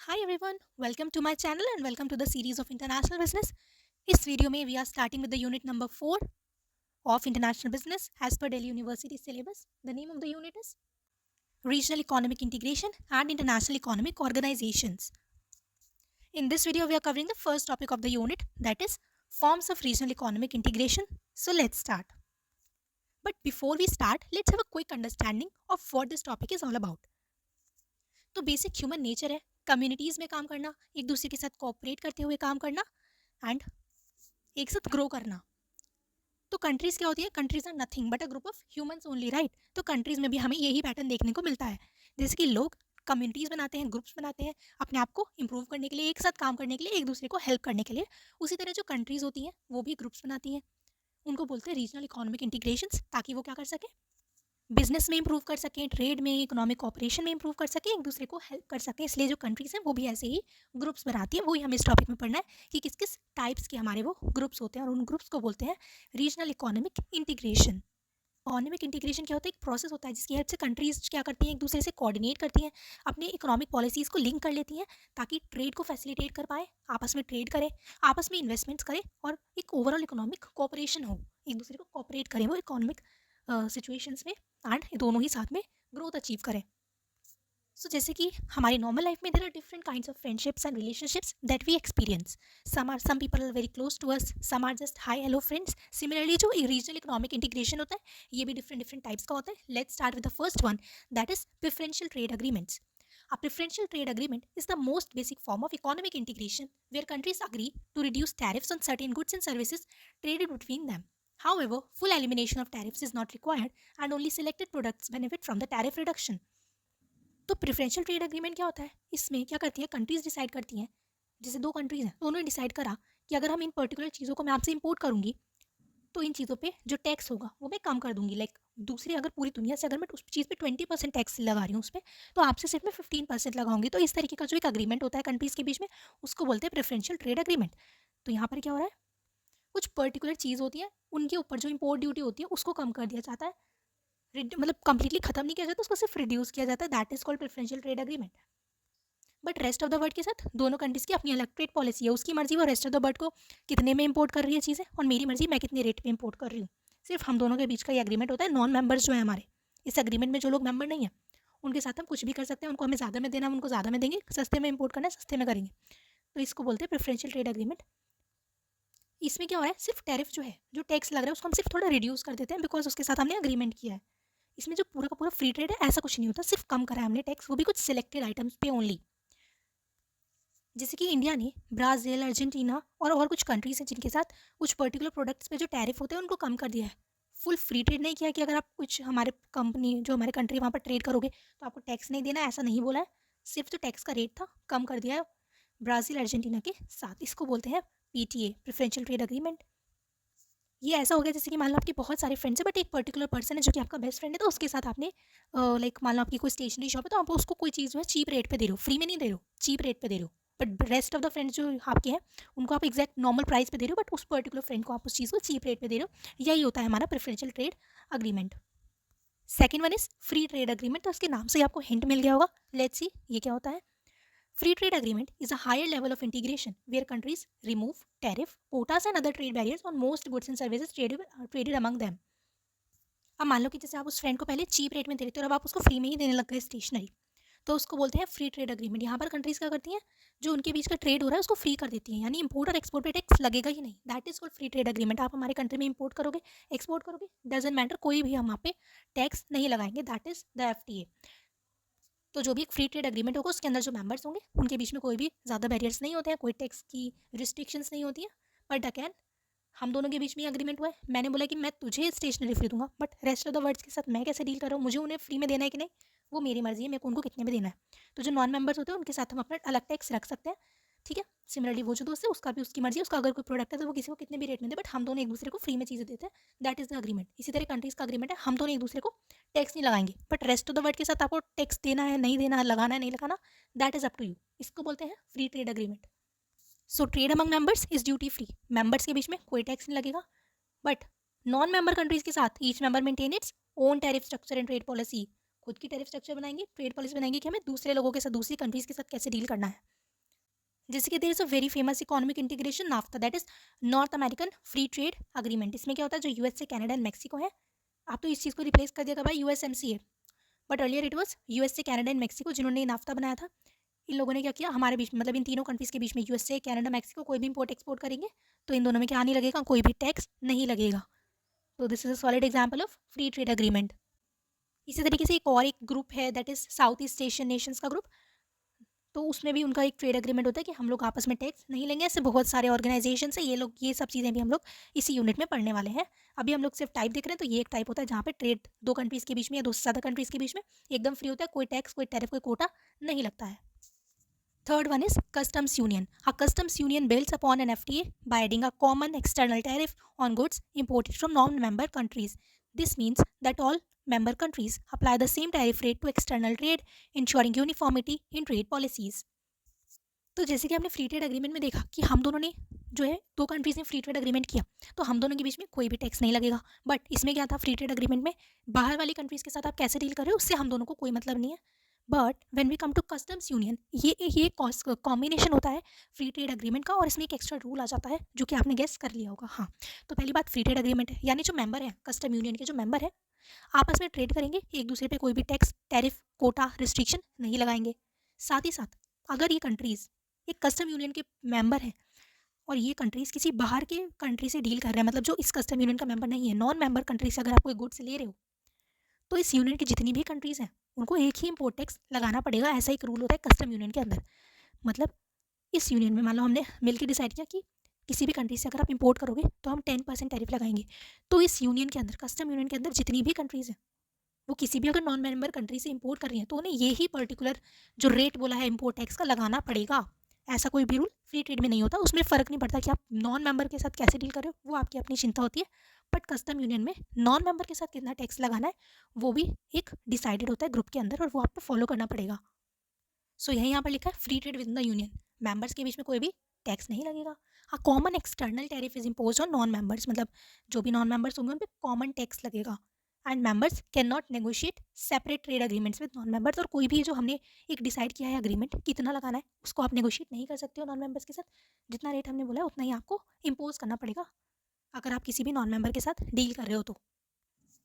Hi everyone, welcome to my channel and welcome to the series of international business. इस video में we are starting with the unit number 4 of international business as per Delhi University syllabus. The name of the unit is Regional Economic Integration and International Economic Organizations. In this video we are covering the first topic of the unit, that is forms of regional economic integration. So let's start. But before we start, let's have a quick understanding of what this topic is all about. तो basic human nature है communities में काम करना, एक दूसरे के साथ cooperate करते हुए काम करना एंड एक साथ ग्रो करना. तो कंट्रीज़ क्या होती है? Countries are nothing but a group of humans only, right? तो कंट्रीज़ में भी हमें यही पैटर्न देखने को मिलता है. जैसे कि लोग कम्युनिटीज़ बनाते हैं, ग्रुप्स बनाते हैं अपने आप को इम्प्रूव करने के लिए, एक साथ काम करने के लिए, एक दूसरे को हेल्प करने के लिए. उसी तरह जो कंट्रीज़ होती हैं वो भी ग्रुप्स बनाती हैं. उनको बोलते हैं रीजनल इकोनॉमिक इंटीग्रेशन, ताकि वो क्या कर सकें? बिजनेस में इंप्रूव कर सकें, ट्रेड में, इकोनॉमिक कॉपरेशन में इंप्रूव कर सकें, एक दूसरे को हेल्प कर सकें. इसलिए जो कंट्रीज़ हैं वो भी ऐसे ही ग्रुप्स बनाती हैं. वही हमें इस टॉपिक में पढ़ना है कि किस किस टाइप्स के हमारे वो ग्रुप्स होते हैं और उन ग्रुप्स को बोलते हैं regional economic integration. Economic integration क्या होता है? एक प्रोसेस होता है जिसकी हेल्प से कंट्रीज क्या करती हैं? एक दूसरे से कोऑर्डिनेट करती हैं, अपनी इकोनॉमिक पॉलिसीज़ को लिंक कर लेती हैं ताकि ट्रेड को फैसिलिटेट कर पाए, आपस में ट्रेड करें, आपस में इन्वेस्टमेंट्स करें और एक ओवरऑल इकोनॉमिक कोऑपरेशन हो, एक दूसरे को कोऑपरेट करें वो इकोनॉमिक सिचुएशंस में एंड दोनों ही साथ में ग्रोथ अचीव करें. सो जैसे कि हमारी नॉर्मल लाइफ में there are different kinds of friendships and relationships that we experience. Some people are very close to us, some are just hi hello friends. Similarly जो रीजनल इकोनॉमिक इंटीग्रेशन होता है ये भी डिफरेंट डिफरेंट टाइप्स का होता है. Let's start with the first one, that is preferential trade agreements. A preferential trade agreement is the most basic form of economic integration where countries agree to reduce tariffs on certain goods and services traded between them. However, full elimination of tariffs is not required and only selected products benefit from the tariff reduction. तो preferential trade agreement क्या होता है? इसमें क्या करती है? Countries decide करती हैं. जैसे दो कंट्रीज हैं, दोनों ने डिसाइड करा कि अगर हम इन पर्टिकुलर चीज़ों को मैं आपसे इंपोर्ट करूंगी तो इन चीज़ों पे जो टैक्स होगा वो मैं कम कर दूंगी. लाइक दूसरी अगर पूरी दुनिया से अगर मैं उस चीज़ पे 20% टैक्स लगा रही हूँ उस पर, तो आपसे सिर्फ मैं 15% लगाऊंगी. तो इस तरीके का जो एक अग्रीमेंट होता है कंट्रीज़ के बीच में उसको बोलते हैं प्रेफरेंशियल ट्रेड एग्रीमेंट. तो यहाँ पर क्या हो रहा है? कुछ पर्टिकुलर चीज़ होती है उनके ऊपर जो इम्पोर्ट ड्यूटी होती है उसको कम कर दिया जाता है. मतलब कंप्लीटली खत्म नहीं किया जाता, उसको सिर्फ रिड्यूस किया जाता है. That is called preferential trade agreement. But rest of the world के साथ दोनों कंट्रीज़ की अपनी अलग ट्रेड पॉलिसी है. उसकी मर्जी वो रेस्ट ऑफ द वर्ल्ड को कितने में इंपोर्ट कर रही है चीज़ें और मेरी मर्जी मैं कितने रेट पे इंपोर्ट कर रही हूँ. सिर्फ हम दोनों के बीच का ये एग्रीमेंट होता है. नॉन मेंबर्स जो है हमारे इस एग्रीमेंट में, जो लोग मेंबर नहीं है, उनके साथ हम कुछ भी कर सकते हैं. उनको हमें ज़्यादा में देना, हम उनको ज़्यादा में देंगे. सस्ते में इंपोर्ट करना है, सस्ते में करेंगे. तो इसको बोलते हैं प्रेफरेंशियल ट्रेड एग्रीमेंट. इसमें क्या हो रहा है? सिर्फ टैरिफ जो है, जो टैक्स लग रहा है उसको हम सिर्फ थोड़ा रिड्यूस कर देते हैं बिकॉज उसके साथ हमने अग्रीमेंट किया है. इसमें जो पूरा का पूरा फ्री ट्रेड है ऐसा कुछ नहीं होता, सिर्फ कम करा है हमने टैक्स, वो भी कुछ सिलेक्टेड आइटम्स पे ओनली. जैसे कि इंडिया ने ब्राज़ील, अर्जेंटीना और कुछ कंट्रीज हैं जिनके साथ कुछ पर्टिकुलर प्रोडक्ट्स पे जो टैरिफ होते हैं उनको कम कर दिया है. फुल फ्री ट्रेड नहीं किया कि अगर आप कुछ हमारे कंपनी जो हमारे कंट्री वहाँ पर ट्रेड करोगे तो आपको टैक्स नहीं देना, ऐसा नहीं बोला है. सिर्फ जो टैक्स का रेट था कम कर दिया है ब्राज़ील, अर्जेंटीना के साथ. इसको बोलते हैं पीटीए, प्रेफरेंशियल ट्रेड अग्रीमेंट. ये ऐसा हो गया जैसे कि मान लो आपके बहुत सारे फ्रेंड्स हैं बट एक पर्टिकुलर पर्सन है जो कि आपका बेस्ट फ्रेंड है, तो उसके साथ आपने लाइक मान लो आपकी कोई स्टेशनरी शॉप है तो आप उसको कोई चीज़ जो है चीप रेट पे दे रहे हो, फ्री में नहीं दे रहे हो, चीप रेट पे दे रहे हो. But rest of the friends जो आपके हैं उनको आप एग्जैक्ट नॉर्मल प्राइस पे दे रहे हो, बट उस पर्टिकुलर फ्रेंड को आप उस चीज़ को चीप रेट पे दे रहे हो. यही होता है हमारा preferential trade agreement. Second one is free trade agreement. तो उसके नाम से आपको हिंट मिल गया होगा. लेट्स सी ये क्या होता है. Free trade agreement is a higher level of integration where countries remove tariff, quotas and other trade barriers on most goods and services traded among them. अब मान लो कि जैसे आप उस फ्रेंड को पहले चीप रेट में दे रहे थे और अब आप उसको फ्री में ही देने लग गए स्टेशनरी, तो उसको बोलते हैं फ्री ट्रेड अग्रीमेंट. यहाँ पर कंट्रीज क्या करती हैं? जो उनके बीच का ट्रेड हो रहा है उसको फ्री कर देती हैं, यानी इंपोर्ट और एक्सपोर्ट पे टैक्स लगेगा ही नहीं. That is called free trade agreement. आप हमारे कंट्री में इंपोर्ट करोगे, एक्सपोर्ट करोगे, डजेंट मैटर, कोई भी हम वहाँ पे टैक्स नहीं लगाएंगे. That is the FTA. तो जो भी एक फ्री ट्रेड एग्रीमेंट होगा उसके अंदर जो मेंबर्स होंगे उनके बीच में कोई भी ज़्यादा बैरियर्स नहीं होते हैं, कोई टैक्स की रिस्ट्रिक्शंस नहीं होती हैं. बट अगैन हम दोनों के बीच में अग्रीमेंट हुआ है. मैंने बोला कि मैं तुझे स्टेशनरी फ्री दूंगा, but rest of the words के साथ मैं कैसे डील कर रहा हूँ, मुझे उन्हें फ्री में देना है कि नहीं, वो मेरी मर्जी है, मेरे को उनको कितने में देना है. तो जो नॉन मेंबर्स होते हैं उनके साथ हम अपना अलग टैक्स रख सकते हैं. ठीक है. सिमिलरली वो जो दोस्त है उसका भी उसकी मर्जी है, उसका अगर कोई प्रोडक्ट है तो वो किसी को कितने भी रेट में दे, बट हम दोनों एक दूसरे को फ्री में चीज़ें देते हैं. That is the agreement. इसी तरह कंट्रीज का अग्रीमेंट है, हम दोनों एक दूसरे को टैक्स नहीं लगाएंगे, but rest of the world के साथ आपको टैक्स देना है, नहीं देना है, लगाना है, नहीं लगाना, that is up to you. इसको बोलते हैं free trade agreement. So trade among members is duty free. Members के बीच में कोई टैक्स नहीं लगेगा. बट नॉन मेंबर कंट्रीज के साथ each member maintain its own tariff structure and trade policy. खुद की टैरिफ स्ट्रक्चर बनाएंगे, ट्रेड पॉलिसी बनाएंगे कि हमें दूसरे लोगों के साथ, दूसरी कंट्रीज के साथ कैसे डील करना है. जैसे कि there is a very famous economic integration NAFTA, that is North American free trade agreement. इसमें क्या होता है, जो यूएस से कनाडा एंड मैक्सिको है, आप तो इस चीज़ को रिप्लेस कर दिया भाई USMCA, but earlier it was US से कनाडा एंड मैक्सिको, जिन्होंने ये नाफ्ता बनाया था। इन लोगों ने क्या किया, हमारे बीच मतलब इन तीनों कंट्रीज के बीच में, यूएसए कनाडा मैक्सिको, कोई भी इंपोर्ट एक्सपोर्ट करेंगे तो इन दोनों में क्या नहीं लगेगा, कोई भी टैक्स नहीं लगेगा। तो this is a solid example of free trade agreement. इसी तरीके से एक और एक ग्रुप है, that is south east Asian Nations का ग्रुप। तो उसमें भी उनका एक ट्रेड एग्रीमेंट होता है कि हम लोग आपस में टैक्स नहीं लेंगे। ऐसे बहुत सारे ऑर्गेनाइजेशन है, ये लोग ये सब चीज़ें भी हम लोग इसी यूनिट में पढ़ने वाले हैं। अभी हम लोग सिर्फ टाइप देख रहे हैं, तो ये एक टाइप होता है जहाँ पे ट्रेड दो कंट्रीज़ के बीच में या दो से ज़्यादा कंट्रीज़ के बीच में एकदम फ्री होता है, कोई टैक्स, कोई टैरिफ, कोई कोटा नहीं लगता है। Third one is customs union. A customs union builds upon an FTA by adding a common external tariff on goods imported from non-member countries. This means that all member countries apply the same tariff rate to external trade, ensuring uniformity in trade policies. तो जैसे कि हमने free trade agreement में देखा कि हम दोनों ने जो है, दो कंट्रीज ने फ्री ट्रेड अग्रीमेंट किया, तो हम दोनों के बीच में कोई भी टैक्स नहीं लगेगा। बट इसमें क्या था, फ्री ट्रेड अग्रीमेंट में बाहर वाली कंट्रीज के साथ आप कैसे डील कर रहे हो उससे हम दोनों को कोई मतलब नहीं है। But when we come to customs union, ये कॉम्बिनेशन होता है फ्री ट्रेड अग्रीमेंट का, और इसमें एक एक्स्ट्रा रूल आ जाता है जो कि आपने गेस कर लिया होगा। हाँ, तो पहली बात, फ्री ट्रेड अग्रीमेंट है, यानी जो मेंबर है कस्टम यूनियन के, जो मेंबर है आपस में ट्रेड करेंगे, एक दूसरे पे कोई भी टैक्स, टैरिफ, कोटा, रिस्ट्रिक्शन नहीं लगाएंगे। साथ ही साथ अगर ये कंट्रीज़ एक कस्टम यूनियन के मेंबर हैं और ये कंट्रीज़ किसी बाहर के कंट्री से डील कर रहे हैं, मतलब जो इस कस्टम यूनियन का मेंबर नहीं है, नॉन मेंबर कंट्री से अगर आप कोई गुड्स ले रहे हो, तो इस यूनियन की जितनी भी कंट्रीज़ हैं उनको एक ही इम्पोर्ट टैक्स लगाना पड़ेगा। ऐसा एक रूल होता है कस्टम यूनियन के अंदर। मतलब इस यूनियन में मान लो हमने मिलकर डिसाइड किया कि किसी भी कंट्री से अगर आप इंपोर्ट करोगे तो हम 10% टैरिफ लगाएंगे। तो इस यूनियन के अंदर, कस्टम यूनियन के अंदर जितनी भी कंट्रीज़ हैं, वो किसी भी अगर नॉन मेंबर कंट्री से इंपोर्ट कर रही हैं तो उन्हें यही पर्टिकुलर जो रेट बोला है इंपोर्ट टैक्स का लगाना पड़ेगा। ऐसा कोई भी रूल फ्री ट्रेड में नहीं होता, उसमें फ़र्क नहीं पड़ता कि आप नॉन मेंबर के साथ कैसे डील कर रहे हो, वो आपकी अपनी चिंता होती है। बट कस्टम यूनियन में नॉन मेंबर के साथ कितना टैक्स लगाना है वो भी एक डिसाइडेड होता है ग्रुप के अंदर, और वो आपको फॉलो करना पड़ेगा। सो यही यहाँ पर लिखा है, free trade with in the union, members के बीच में कोई भी टैक्स नहीं लगेगा। हाँ, common external tariff is impose on non members, मतलब जो भी नॉन मेंबर्स होंगे उन पर कॉमन टैक्स लगेगा। And members can not negotiate separate trade agreements with non members, और कोई भी जो हमने एक डिसाइड किया है अग्रीमेंट कितना लगाना है उसको आप नेगोशिएट नहीं कर सकते हो नॉन मेंबर्स के साथ। जितना रेट हमने बोला है उतना ही आपको इम्पोज करना पड़ेगा अगर आप किसी भी नॉन मेंबर के साथ डील कर रहे हो तो।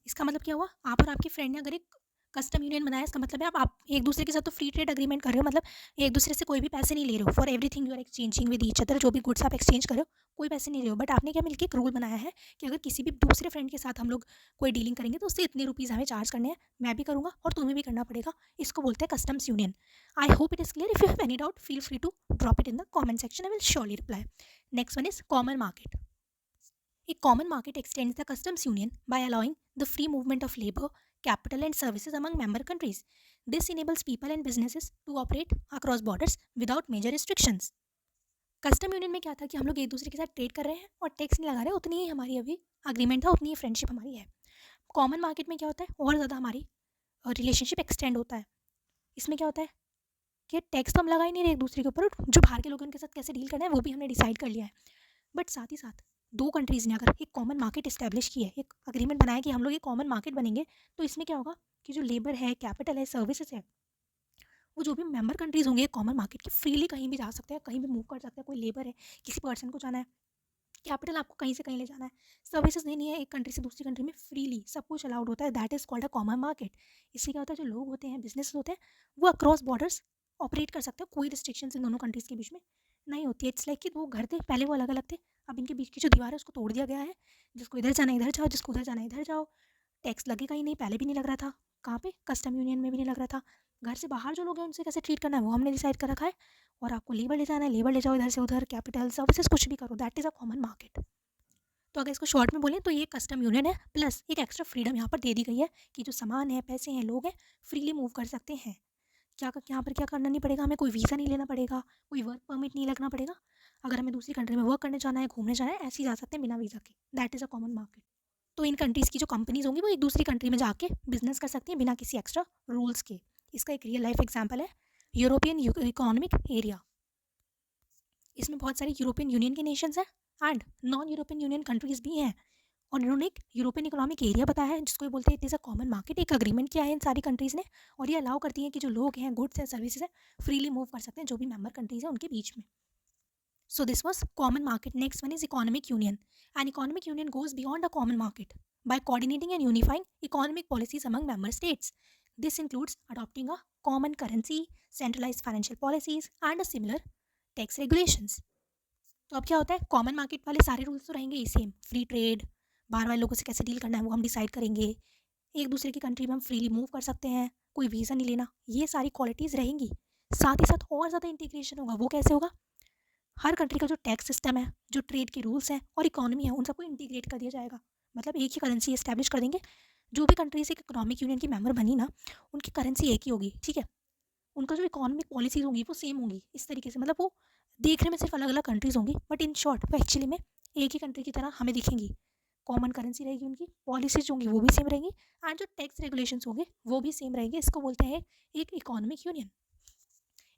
इसका मतलब क्या हुआ, आप और आपकी फ्रेंड ने अगर एक कस्टम यूनियन बनाया, इसका मतलब है आप एक दूसरे के साथ तो फ्री ट्रेड अग्रीमेंट कर रहे हो, मतलब एक दूसरे से कोई भी पैसे नहीं ले रहे हो। For everything you are exchanging with each other, जो भी गुड्स आप एक्सचेंज कर रहे हो कोई पैसे नहीं ले रहे हो। बट आपने क्या मिलकर एक रूल बनाया है कि अगर किसी भी दूसरे फ्रेंड के साथ हम लोग कोई डीलिंग करेंगे तो उससे इतने रुपीज़ हमें चार्ज करने हैं, मैं भी करूँगा और तुम्हें भी करना पड़ेगा। इसको बोलते हैं customs union. I hope it is clear. If you have any doubt feel free to drop it in the comment section, I will surely reply. Next one is common market. A common market extends the customs union by allowing the free movement of labor, capital, and services among member countries. This enables people and businesses to operate across borders without major restrictions. Custom union में क्या था कि हम लोग एक दूसरे के साथ ट्रेड कर रहे हैं और टैक्स नहीं लगा रहे, उतनी ही हमारी अभी अग्रीमेंट था, उतनी ही फ्रेंडशिप हमारी है। कॉमन मार्केट में क्या होता है, और ज़्यादा हमारी रिलेशनशिप एक्सटेंड होता है। इसमें क्या होता है कि टैक्स तो हम लगा ही नहीं रहे एक दूसरे के ऊपर, जो बाहर के लोगों के साथ कैसे डील करना है वो भी हमने डिसाइड कर लिया है। बट साथ ही साथ दो कंट्रीज़ ने अगर एक कॉमन मार्केट इस्टेब्लिश की है, एक अग्रीमेंट बनाया कि हम लोग एक कॉमन मार्केट बनेंगे, तो इसमें क्या होगा कि जो लेबर है, कैपिटल है, सर्विसेज है, वो जो भी मेंबर कंट्रीज़ होंगे कॉमन मार्केट की, फ्रीली कहीं भी जा सकते हैं, कहीं भी मूव कर सकते हैं। कोई लेबर है, किसी पर्सन को जाना है, कैपिटल आपको कहीं से कहीं ले जाना है, सर्विसेज देनी है एक कंट्री से दूसरी कंट्री में, फ्रीली सब कुछ अलाउड होता है। That is called a common market. इससे क्या होता है, जो लोग होते हैं, बिजनेस होते हैं, वो अक्रॉस बॉर्डर्स ऑपरेट कर सकते हैं, कोई रिस्ट्रिक्शंस इन दोनों कंट्रीज़ के बीच में नहीं होती है। इट्स लाइक कि वो घर थे पहले, वो अलग अलग थे, अब इनके बीच की जो दीवार है उसको तोड़ दिया गया है। जिसको इधर जाना इधर जाओ, जिसको उधर जाना इधर जाओ, टैक्स लगेगा ही नहीं, पहले भी नहीं लग रहा था, कहाँ पे, कस्टम यूनियन में भी नहीं लग रहा था। घर से बाहर जो लोग हैं उनसे कैसे ट्रीट करना है वो हमने डिसाइड कर रखा है, और आपको लेबर ले जाना है, लेबर ले जाओ इधर से उधर, कैपिटल, सर्विसेज, कुछ भी करो, that is a common market. तो अगर इसको शॉर्ट में बोलें तो ये कस्टम यूनियन है, प्लस एक एक्स्ट्रा फ्रीडम यहाँ पर दे दी गई है कि जो सामान है, पैसे हैं, लोग हैं, फ्रीली मूव कर सकते हैं। क्या यहाँ पर क्या करना नहीं पड़ेगा, हमें कोई वीज़ा नहीं लेना पड़ेगा, कोई वर्क परमिट नहीं लगना पड़ेगा। अगर हमें दूसरी कंट्री में वर्क करने जाना है, घूमने जाना है, ऐसे ही जा सकते हैं बिना वीज़ा के। That is a common market. तो इन कंट्रीज़ की जो कंपनीज होंगी वो एक दूसरी कंट्री में जाके बिजनेस कर सकती हैं बिना किसी एक्स्ट्रा रूल्स के। इसका एक रियल लाइफ एग्जाम्पल है यूरोपियन इकोनॉमिक एरिया। इसमें बहुत सारे यूरोपियन यूनियन के नेशंस हैं and non European union countries भी हैं, और इन्होंने एक यूरोपियन इकोनॉमिक एरिया बताया है जिसको बोलते हैं it is a common market. एक अग्रीमेंट किया है इन सारी कंट्रीज़ ने, और ये अलाउ करती है कि जो लोग हैं, गुड्स हैं, सर्विसेज हैं, फ्रीली मूव कर सकते हैं जो भी मेंबर कंट्रीज़ हैं उनके बीच में। So this was common market. Next one is economic union. An economic union goes beyond a common market by coordinating and unifying economic policies among member states. This includes adopting a common currency, centralized financial policies, and a similar tax regulations. तो अब क्या होता है, common market वाले सारे rules तो रहेंगे ही same, free trade, बाहर वाले लोगों से कैसे डील करना है वो हम डिसाइड करेंगे, एक दूसरे की कंट्री में हम फ्रीली मूव कर सकते हैं, कोई वीज़ा नहीं लेना, ये सारी क्वालिटीज़ रहेंगी। साथ ही साथ और ज़्यादा इंटीग्रेशन होगा। वो कैसे होगा, हर कंट्री का जो टैक्स सिस्टम है, जो ट्रेड के रूल्स हैं और इकोनॉमी है, उन सबको इंटीग्रेट कर दिया जाएगा। मतलब एक ही करेंसी इस्टेब्लिश कर देंगे। जो भी कंट्रीज एक इकोनॉमिक यूनियन की मेंबर बनी ना, उनकी करेंसी एक ही होगी, ठीक है। उनका जो इकोनॉमिक पॉलिसीज होंगी वो सेम होंगी। इस तरीके से मतलब वो देखने में सिर्फ अलग अलग कंट्रीज होंगी, बट इन शॉर्ट वो एक्चुअली में एक ही कंट्री की तरह हमें दिखेंगी। कॉमन करेंसी रहेगी, उनकी पॉलिसीज होंगी वो भी सेम रहेंगी, एंड जो टैक्स रेगुलेशंस होंगे वो भी सेम रहेंगे। इसको बोलते हैं एक economic union.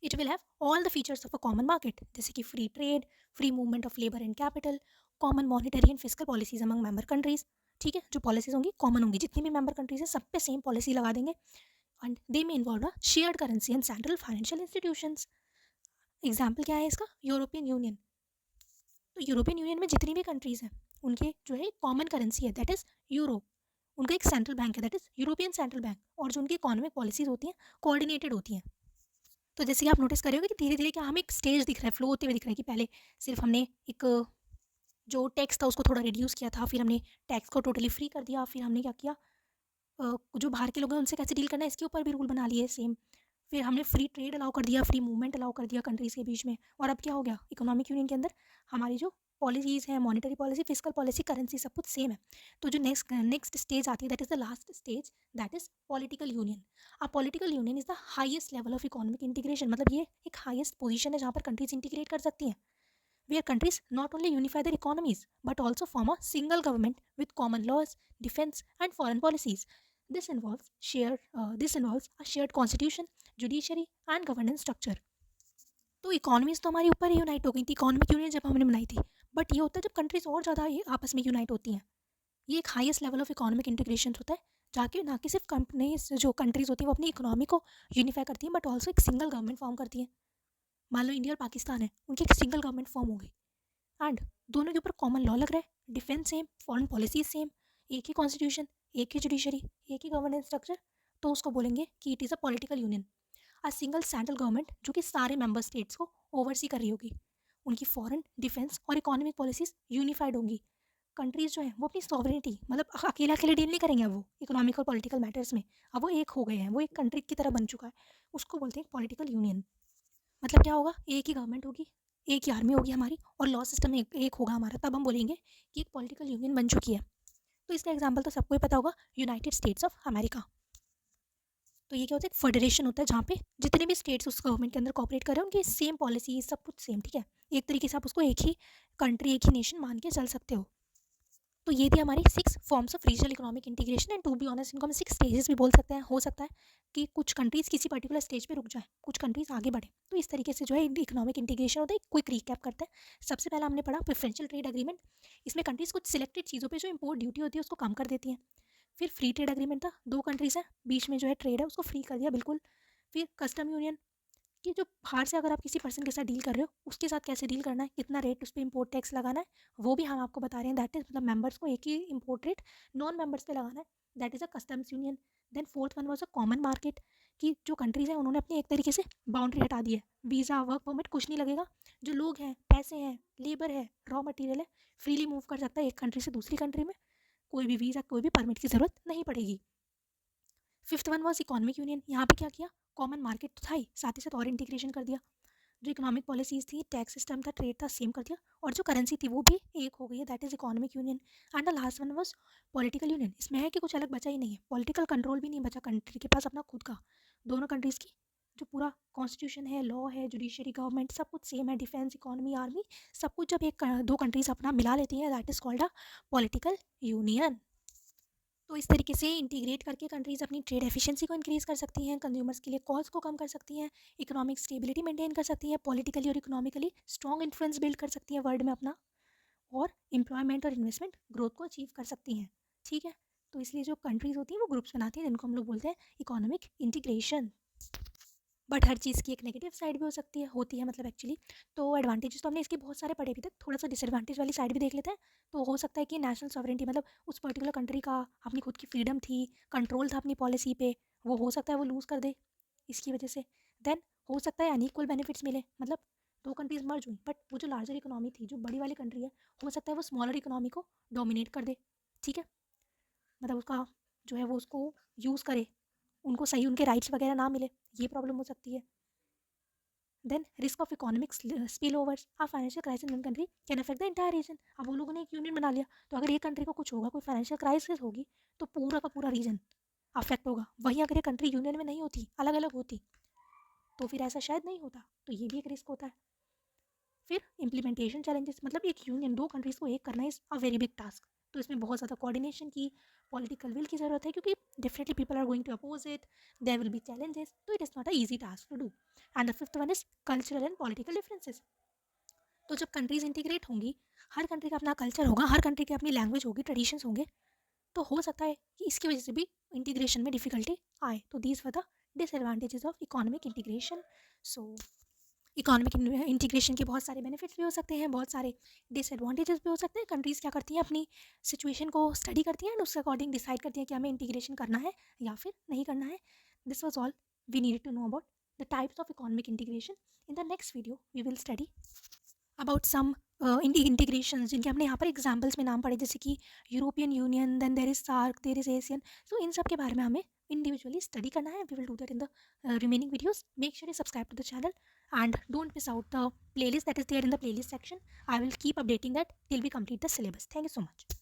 It will have all the features of a common market, जैसे कि free trade, free movement of labour and capital, common monetary and fiscal policies among member countries. ठीक है, जो पॉलिसीज होंगी कॉमन होंगी, जितनी भी मेंबर कंट्रीज हैं सब पे सेम पॉलिसी लगा देंगे। एंड दे में involve a shared currency and central financial institutions. Example क्या है इसका, यूरोपियन यूनियन। तो यूरोपियन यूनियन में जितनी भी कंट्रीज हैं उनके जो है कॉमन करेंसी है, दैट इज़ यूरो। उनका एक सेंट्रल बैंक है, that is European central bank, और जो उनकी इकोनॉमिक पॉलिसीज होती हैं कोऑर्डिनेटेड होती हैं। तो जैसे कि आप नोटिस करेंगे कि धीरे धीरे क्या हमें एक स्टेज दिख रहा है, फ्लो होते हुए दिख रहा है, कि पहले सिर्फ हमने एक जो टैक्स था उसको थोड़ा रिड्यूस किया था, फिर हमने टैक्स को टोटली फ्री कर दिया, फिर हमने क्या किया, जो बाहर के लोग हैं उनसे कैसे डील करना है इसके ऊपर भी रूल बना लिए सेम, फिर हमने फ्री ट्रेड अलाउ कर दिया, फ्री मूवमेंट अलाउ कर दिया कंट्रीज़ के बीच में। और अब क्या हो गया, इकोनॉमिक यूनियन के अंदर हमारी जो पॉलिसीज़ हैं, monetary policy, physical policy, currency, सब कुछ सेम है। तो जो नेक्स्ट स्टेज आती है, that is the last stage, that is political union. A political union is the highest level of economic integration. मतलब ये एक हाईएस्ट पोजीशन है जहाँ पर कंट्रीज इंटीग्रेट कर सकती हैं, where countries not only unify their economies but also form a single government with common laws, defense, and foreign policies. This involves a shared constitution, judiciary, and governance structure. तो economies तो हमारी ऊपर ही unite हो गई थी economic union जब हमने बनाई थी, बट ये होता है जब कंट्रीज और ज़्यादा ये आपस में यूनाइट होती हैं। ये एक highest level of economic integration होता है, जाके ना कि सिर्फ कंपनीज जो कंट्रीज होती हैं वो अपनी इकोनॉमी को यूनिफाई करती हैं, बट ऑल्सो एक सिंगल गवर्नमेंट फॉर्म करती हैं। मान लो इंडिया और पाकिस्तान है, उनकी एक सिंगल गवर्नमेंट फॉर्म हो गई, एंड दोनों के ऊपर कॉमन लॉ लग रहा है, defence same, foreign policy same, एक ही कॉन्स्टिट्यूशन, एक ही जुडिशरी, एक ही गवर्नेंस स्ट्रक्चर, तो उसको बोलेंगे कि it is a political union. A single central government जो कि सारे मेंबर स्टेट्स को ओवरसी कर रही होगी, उनकी फॉरेन, डिफेंस और इकोनॉमिक पॉलिसीज यूनिफाइड होंगी। कंट्रीज जो है वो अपनी सॉवरेनिटी, मतलब अकेले अकेले डील नहीं करेंगे अब वो इकोनॉमिक और पॉलिटिकल मैटर्स में, अब वो एक हो गए हैं, वो एक कंट्री की तरह बन चुका है। उसको बोलते हैं पॉलिटिकल यूनियन। मतलब क्या होगा, एक ही गवर्नमेंट होगी, एक ही आर्मी होगी हमारी, और लॉ सिस्टम एक होगा हमारा, तब हम बोलेंगे कि एक पॉलिटिकल यूनियन बन चुकी है। तो इसका एग्जांपल तो सबको ही पता होगा, यूनाइटेड स्टेट्स ऑफ अमेरिका। तो ये क्या होता है, एक फेडरेशन होता है जहाँ पे जितने भी स्टेट्स उस गवर्नमेंट के अंदर कॉपरेट कर रहे हैं उनकी सेम पॉलिसी, सब कुछ सेम, ठीक है। एक तरीके से आप उसको एक ही कंट्री, एक ही नेशन मान के चल सकते हो। तो ये थी हमारी 6 forms of regional economic integration, and to be honest इनको हम 6 स्टेजेस भी बोल सकते हैं। हो सकता है कि कुछ कंट्रीज़ किसी पर्टिकुलर स्टेज पे रुक जाए, कुछ कंट्रीज़ आगे बढ़े। तो इस तरीके से जो है इकोनॉमिक इंटीग्रेशन होता है। क्विक रिकैप करते हैं। सबसे पहला हमने पढ़ा प्रेफरेंशियल ट्रेड एग्रीमेंट। इसमें कंट्रीज़ कुछ सिलेक्टेड चीज़ों पर जो इंपोर्ट ड्यूटी होती है उसको कम कर देती हैं। फिर फ्री ट्रेड एग्रीमेंट था, 2 कंट्रीज़ हैं, बीच में जो है ट्रेड है उसको फ्री कर दिया बिल्कुल। फिर कस्टम यूनियन, कि जो बाहर से अगर आप किसी पर्सन के साथ डील कर रहे हो उसके साथ कैसे डील करना है, कितना रेट उस पर इम्पोर्ट टैक्स लगाना है, वो भी हम आपको बता रहे हैं। दैट इज मतलब मेंबर्स को एक ही इम्पोर्ट रेट नॉन मेंबर्स पे लगाना है, that is a customs union. Then fourth one was a common market, कि जो कंट्रीज हैं उन्होंने अपनी एक तरीके से बाउंड्री हटा दी है, वीज़ा, वर्क परमिट कुछ नहीं लगेगा, जो लोग हैं, पैसे हैं, लेबर है, रॉ मटेरियल है, फ्रीली मूव कर सकता है एक कंट्री से दूसरी कंट्री में, कोई भी वीज़ा, कोई भी परमिट की ज़रूरत नहीं पड़ेगी। Fifth one was economic union. यहाँ पे क्या किया, कॉमन मार्केट तो था ही, साथ ही साथ और इंटीग्रेशन कर दिया। जो इकोनॉमिक पॉलिसीज थी, टैक्स सिस्टम था, ट्रेड था, सेम कर दिया, और जो करेंसी थी वो भी एक हो गई है, that is economic union. And the last one was political union. इसमें है कि कुछ अलग बचा ही नहीं है, पॉलिटिकल कंट्रोल भी नहीं बचा कंट्री के पास अपना खुद का। दोनों कंट्रीज़ की जो पूरा कॉन्स्टिट्यूशन है, लॉ है, जुडिशरी, गवर्नमेंट, सब कुछ सेम है, डिफेंस, इकोनॉमी, आर्मी, सब कुछ जब एक दो कंट्रीज़ अपना मिला लेती हैं, that is called a political union. तो इस तरीके से इंटीग्रेट करके कंट्रीज़ अपनी ट्रेड एफिशिएंसी को इंक्रीज़ कर सकती हैं, कंज्यूमर्स के लिए कॉस्ट को कम कर सकती हैं, इकोनॉमिक स्टेबिलिटी मेंटेन कर सकती हैं, पॉलिटिकली और इकोनॉमिकली स्ट्रॉन्ग इन्फ्लुएंस बिल्ड कर सकती हैं वर्ल्ड में अपना, और एम्प्लॉयमेंट और इन्वेस्टमेंट ग्रोथ को अचीव कर सकती हैं। ठीक है, तो इसलिए जो कंट्रीज़ होती हैं वो ग्रुप्स बनाती हैं जिनको हम लोग बोलते हैं इकोनॉमिक इंटीग्रेशन। बट हर चीज़ की एक नेगेटिव साइड भी हो सकती है, होती है मतलब एक्चुअली। तो एडवांटेजेस तो हमने इसके बहुत सारे पढ़े अभी तक, थोड़ा सा डिसएडवांटेज वाली साइड भी देख लेते हैं। तो हो सकता है कि नेशनल सॉवरेंटी मतलब उस पर्टिकुलर कंट्री का अपनी खुद की फ्रीडम थी, कंट्रोल था अपनी पॉलिसी पे, वो हो सकता है वो लूज़ कर दे इसकी वजह से। देन हो सकता है अनइक्वल बेनिफिट्स मिले, मतलब दो कंट्रीज मर्ज हुई बट वो जो लार्जर इकोनॉमी थी, जो बड़ी वाली कंट्री है, हो सकता है वो स्मॉलर इकोनॉमी को डोमिनेट कर दे। ठीक है, मतलब उसका जो है वो उसको यूज़ करे, उनको सही उनके राइट्स वगैरह ना मिले, ये प्रॉब्लम हो सकती है। Then risk of economic spillovers, a financial crisis in country can affect the entire region. अब वो लोगों ने एक यूनियन बना लिया, तो अगर एक कंट्री को कुछ होगा, कोई फाइनेंशियल क्राइसिस होगी, तो पूरा का पूरा रीजन अफेक्ट होगा। वहीं अगर ये कंट्री यूनियन में नहीं होती, अलग अलग होती, तो फिर ऐसा शायद नहीं होता। तो ये भी एक रिस्क होता है। फिर इम्प्लीमेंटेशन चैलेंजेस, मतलब एक यूनियन, दो कंट्रीज़ को एक करना is a very big task. तो इसमें बहुत ज़्यादा कोऑर्डिनेशन की, पॉलिटिकल विल की ज़रूरत है, क्योंकि definitely people are going to oppose it, there will be challenges, तो it is not a easy task to do. And the fifth one is cultural and political differences. तो जब countries integrate होंगी, हर country का अपना culture होगा, हर country की अपनी language होगी, ट्रेडिशंस होंगे, तो हो सकता है कि इसकी वजह से भी इंटीग्रेशन में डिफिकल्टी आए। तो these were the disadvantages of economic integration. So economic integration के बहुत सारे बेनिफिट्स भी हो सकते हैं, बहुत सारे डिसएडवांटेजेस भी हो सकते हैं। कंट्रीज़ क्या करती हैं, अपनी सिचुएशन को स्टडी करती हैं एंड उसके अकॉर्डिंग डिसाइड करती हैं कि हमें इंटीग्रेशन करना है या फिर नहीं करना है। This was all we needed to know about the types of economic integration. In the next video we will study about some integration, जिनके हमने यहाँ पर एग्जाम्पल्स में नाम पढ़े, जैसे कि European Union, then there is SAARC, there is ASEAN. So इन सब के बारे में हमें इंडिविजुअली स्टडी करना है। We will do that in the remaining videos. Make sure you subscribe to the channel and don't miss out the playlist that is there in the playlist section. I will keep updating that till we complete the syllabus. Thank you so much.